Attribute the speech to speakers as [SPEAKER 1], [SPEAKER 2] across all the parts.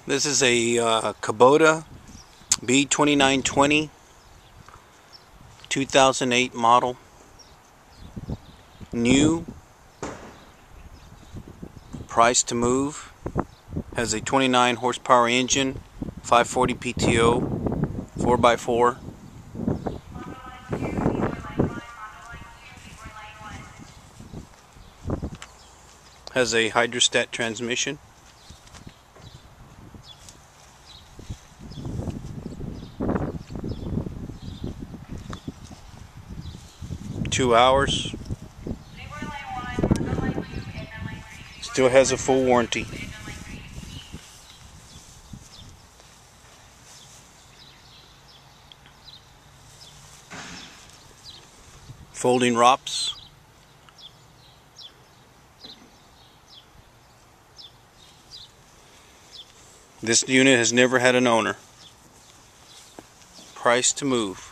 [SPEAKER 1] This is a Kubota B2920 2008 model, new, price to move, has a 29 horsepower engine, 540 PTO, 4x4. Has a hydrostat transmission. Two hours. Still has a full warranty. Folding ROPS. This unit has never had an owner. Price to move.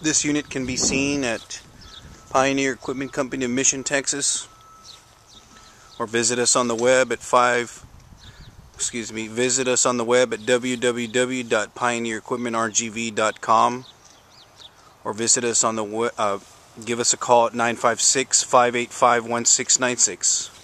[SPEAKER 1] This unit can be seen at Pioneer Equipment Company of Mission, Texas, or visit us on the web at visit us on the web at www.pioneerequipmentrgv.com, or visit us on the give us a call at 956-585-1696.